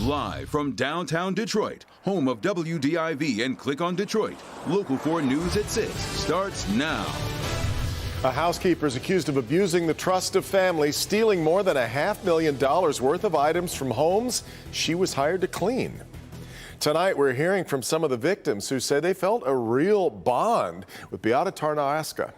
Live from downtown Detroit, home of WDIV and Click on Detroit, Local 4 News at 6 starts now. A housekeeper is accused of abusing the trust of families, stealing more than $500,000 worth of items from homes she was hired to clean. Tonight, we're hearing from some of the victims who say they felt a real bond with Beata Tarnaska.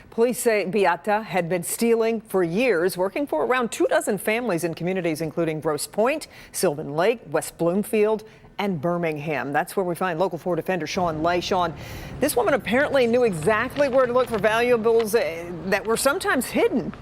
Police say Beata had been stealing for years, working for around 24 families in communities including Grosse Pointe, Sylvan Lake, West Bloomfield, and Birmingham. That's where we find Local 4 defender Sean Lay. Sean, this woman apparently knew exactly where to look for valuables that were sometimes hidden.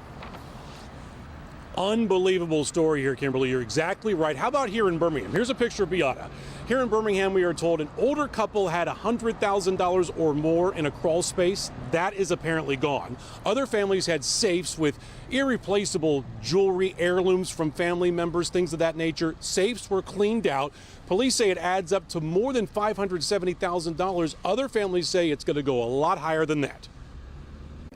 Unbelievable story here, Kimberly. You're exactly right. How about here in Birmingham? Here's a picture of Beata. Here in Birmingham, we are told an older couple had $100,000 or more in a crawl space. That is apparently gone. Other families had safes with irreplaceable jewelry, heirlooms from family members, things of that nature. Safes were cleaned out. Police say it adds up to more than $570,000. Other families say it's going to go a lot higher than that.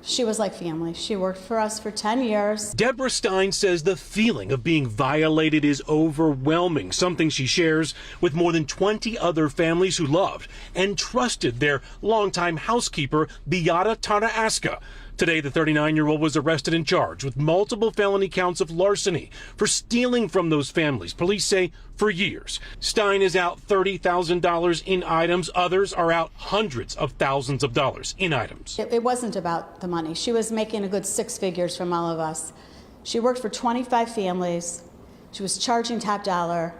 She was like family. She worked for us for 10 years. Deborah Stein says the feeling of being violated is overwhelming, something she shares with more than 20 other families who loved and trusted their longtime housekeeper, Beata Tarnaska. Today, the 39-year-old was arrested and charged with multiple felony counts of larceny for stealing from those families, police say, for years. Stein is out $30,000 in items. Others are out hundreds of thousands of dollars in items. It wasn't about the money. She was making a good 6 figures from all of us. She worked for 25 families. She was charging top dollar.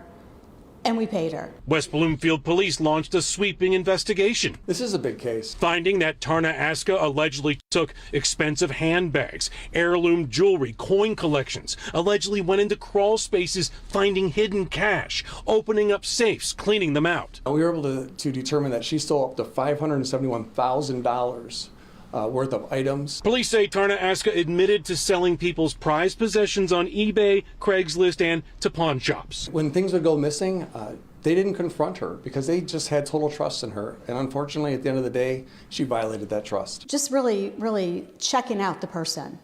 And we paid her. West Bloomfield police launched a sweeping investigation. This is a big case. Finding that Tarnaska allegedly took expensive handbags, heirloom jewelry, coin collections, allegedly went into crawl spaces finding hidden cash, opening up safes, cleaning them out. We were able to determine that she stole up to $571,000 worth of items. Police say Tarnaska admitted to selling people's prized possessions on eBay, Craigslist, and to pawn shops. When things would go missing, they didn't confront her because they just had total trust in her. And unfortunately, at the end of the day, she violated that trust. Just really checking out the person,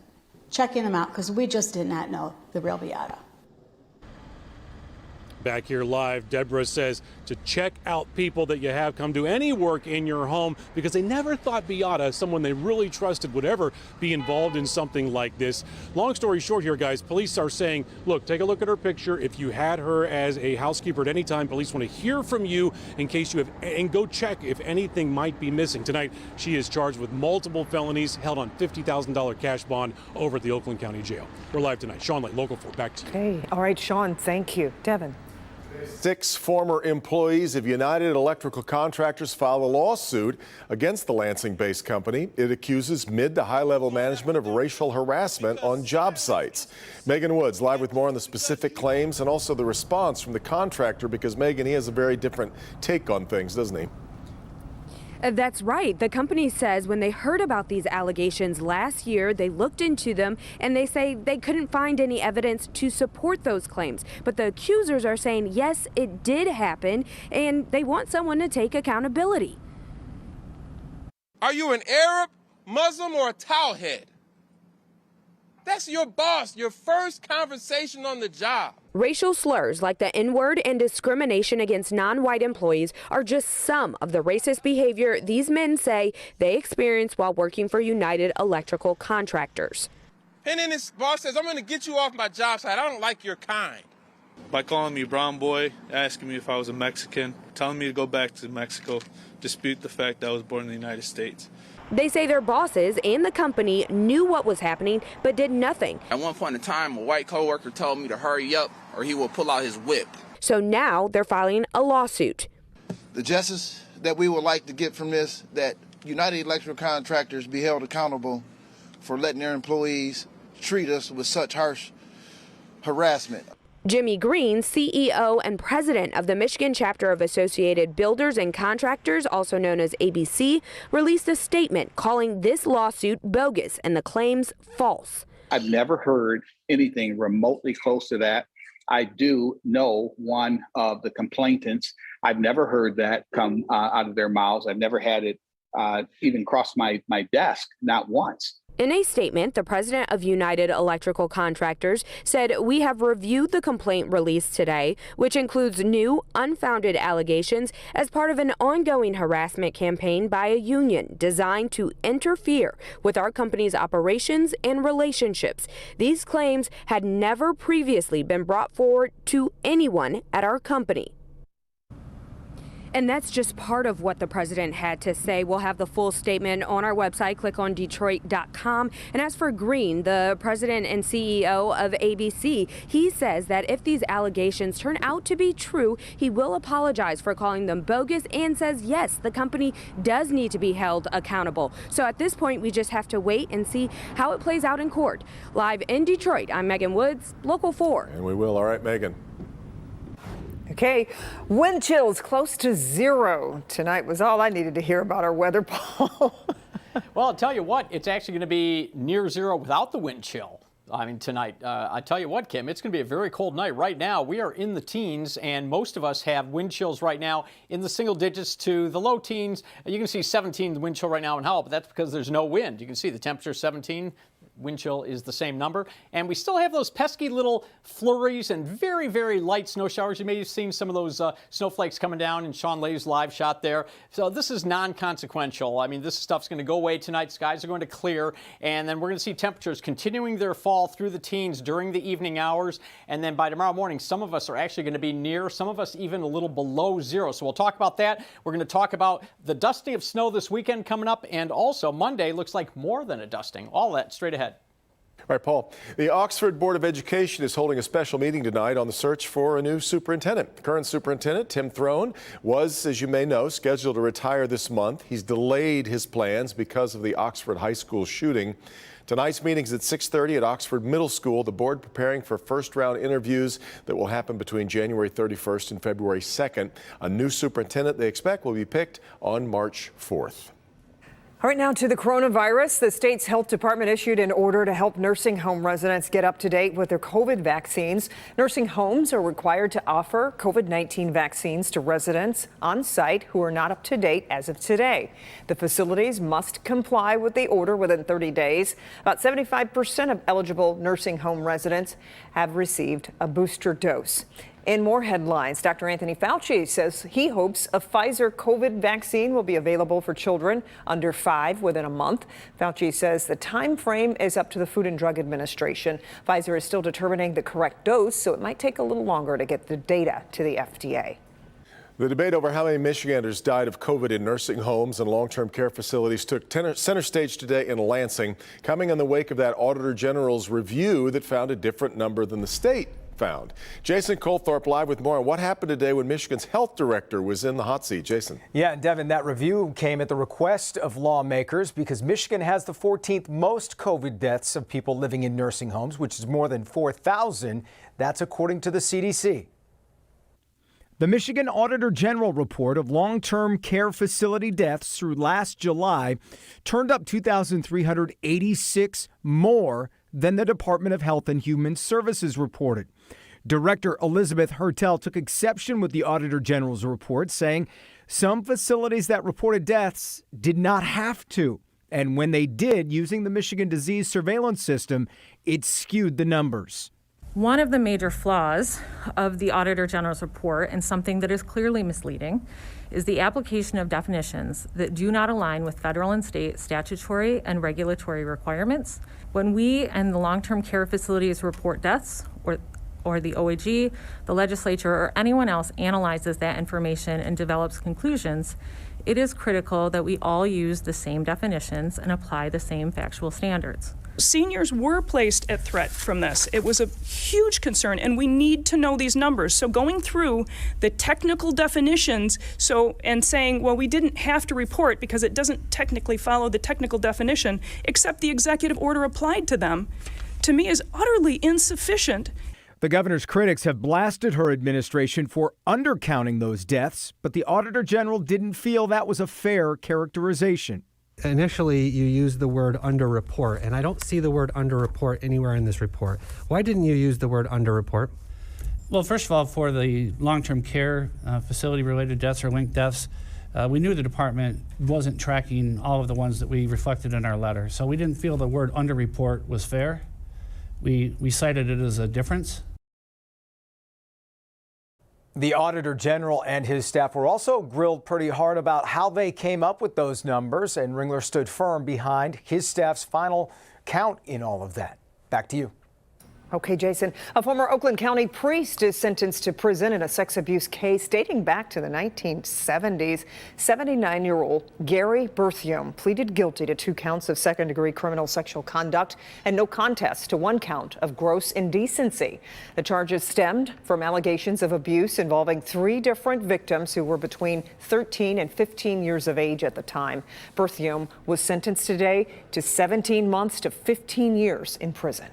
checking them out, because we just did not know the real Beata. Back here live, Deborah says to check out people that you have come do any work in your home because they never thought Beata, someone they really trusted, would ever be involved in something like this. Long story short here, guys, police are saying, look, take a look at her picture. If you had her as a housekeeper at any time, police want to hear from you in case you have, and go check if anything might be missing. Tonight, she is charged with multiple felonies, held on $50,000 cash bond over at the Oakland County Jail. We're live tonight. Sean Lay, Local 4, back to you. Hey, all right, Sean, thank you. Devin. 6 former employees of United Electrical Contractors filed a lawsuit against the Lansing-based company. It accuses mid to high-level management of racial harassment on job sites. Megan Woods live with more on the specific claims and also the response from the contractor, because Megan, he has a very different take on things, doesn't he? That's right. The company says when they heard about these allegations last year, they looked into them and they say they couldn't find any evidence to support those claims. But the accusers are saying, yes, it did happen, and they want someone to take accountability. Are you an Arab, Muslim, or a towelhead? That's your boss, your first conversation on the job. Racial slurs like the N-word and discrimination against non-white employees are just some of the racist behavior these men say they experienced while working for United Electrical Contractors. And then his boss says, I'm going to get you off my job site. I don't like your kind. By calling me brown boy, asking me if I was a Mexican, telling me to go back to Mexico, dispute the fact that I was born in the United States. They say their bosses and the company knew what was happening but did nothing. At one point in time, a white coworker told me to hurry up or he will pull out his whip. So now they're filing a lawsuit. The justice that we would like to get from this, that United Electrical Contractors be held accountable for letting their employees treat us with such harsh harassment. Jimmy Green, CEO and president of the Michigan chapter of Associated Builders and Contractors, also known as ABC, released a statement calling this lawsuit bogus and the claims false. I've never heard anything remotely close to that. I do know one of the complainants. I've never heard that come out of their mouths. I've never had it even cross my desk, not once. In a statement, the president of United Electrical Contractors said, "We have reviewed the complaint released today, which includes new, unfounded allegations as part of an ongoing harassment campaign by a union designed to interfere with our company's operations and relationships. These claims had never previously been brought forward to anyone at our company." And that's just part of what the president had to say. We'll have the full statement on our website, clickondetroit.com. And as for Green, the president and CEO of ABC, he says that if these allegations turn out to be true, he will apologize for calling them bogus and says, yes, the company does need to be held accountable. So at this point, we just have to wait and see how it plays out in court. Live in Detroit, I'm Megan Woods, Local 4. And we will. All right, Megan. Okay, wind chills close to zero tonight was all I needed to hear about our weather, Paul. Well, I'll tell you what, it's actually going to be near zero without the wind chill. I mean, tonight, I tell you what, Kim, it's going to be a very cold night. Right now, we are in the teens, and most of us have wind chills right now in the single digits to the low teens. You can see 17 wind chill right now in Howell, but that's because there's no wind. You can see the temperature 17. Wind chill is the same number. And we still have those pesky little flurries and very, very light snow showers. You may have seen some of those snowflakes coming down in Sean Lay's live shot there. So this is non-consequential. I mean, this stuff's going to go away tonight. Skies are going to clear. And then we're going to see temperatures continuing their fall through the teens during the evening hours. And then by tomorrow morning, some of us are actually going to be near, some of us even a little below zero. So we'll talk about that. We're going to talk about the dusting of snow this weekend coming up. And also Monday looks like more than a dusting. All that straight ahead. All right, Paul. The Oxford Board of Education is holding a special meeting tonight on the search for a new superintendent. The current superintendent, Tim Throne, was, as you may know, scheduled to retire this month. He's delayed his plans because of the Oxford High School shooting. Tonight's meeting's at 6:30 at Oxford Middle School. The board preparing for first-round interviews that will happen between January 31st and February 2nd. A new superintendent they expect will be picked on March 4th. All right, now to the coronavirus. The state's health department issued an order to help nursing home residents get up to date with their COVID vaccines. Nursing homes are required to offer COVID-19 vaccines to residents on site who are not up to date as of today. The facilities must comply with the order within 30 days. About 75% of eligible nursing home residents have received a booster dose. In more headlines, Dr. Anthony Fauci says he hopes a Pfizer COVID vaccine will be available for children under 5 within a month. Fauci says the time frame is up to the Food and Drug Administration. Pfizer is still determining the correct dose, so it might take a little longer to get the data to the FDA. The debate over how many Michiganders died of COVID in nursing homes and long-term care facilities took center stage today in Lansing, coming in the wake of that Auditor General's review that found a different number than the state found. Jason Colthorpe live with more on what happened today when Michigan's health director was in the hot seat. Jason. Yeah, Devin, that review came at the request of lawmakers because Michigan has the 14th most COVID deaths of people living in nursing homes, which is more than 4,000. That's according to the CDC. The Michigan Auditor General report of long-term care facility deaths through last July turned up 2,386 more than the Department of Health and Human Services reported. Director Elizabeth Hertel took exception with the Auditor General's report, saying some facilities that reported deaths did not have to. And when they did, using the Michigan Disease Surveillance System, it skewed the numbers. One of the major flaws of the Auditor General's report, and something that is clearly misleading, is the application of definitions that do not align with federal and state statutory and regulatory requirements. When we and the long-term care facilities report deaths, or the OAG, the legislature, or anyone else analyzes that information and develops conclusions, it is critical that we all use the same definitions and apply the same factual standards. Seniors were placed at threat from this. It was a huge concern, and we need to know these numbers. So going through the technical definitions and saying, well, we didn't have to report because it doesn't technically follow the technical definition, except the executive order applied to them, to me is utterly insufficient. The governor's critics have blasted her administration for undercounting those deaths, but the Auditor General didn't feel that was a fair characterization. Initially, you used the word underreport, and I don't see the word underreport anywhere in this report. Why didn't you use the word underreport? Well, first of all, for the long-term care facility-related deaths or linked deaths, We knew the department wasn't tracking all of the ones that we reflected in our letter, so we didn't feel the word underreport was fair. We cited it as a difference. The Auditor General and his staff were also grilled pretty hard about how they came up with those numbers, and Ringler stood firm behind his staff's final count in all of that. Back to you. Okay, Jason. A former Oakland County priest is sentenced to prison in a sex abuse case dating back to the 1970s. 79-year-old Gary Berthiaume pleaded guilty to 2 counts of second-degree criminal sexual conduct and no contest to 1 count of gross indecency. The charges stemmed from allegations of abuse involving 3 different victims who were between 13 and 15 years of age at the time. Berthiaume was sentenced today to 17 months to 15 years in prison.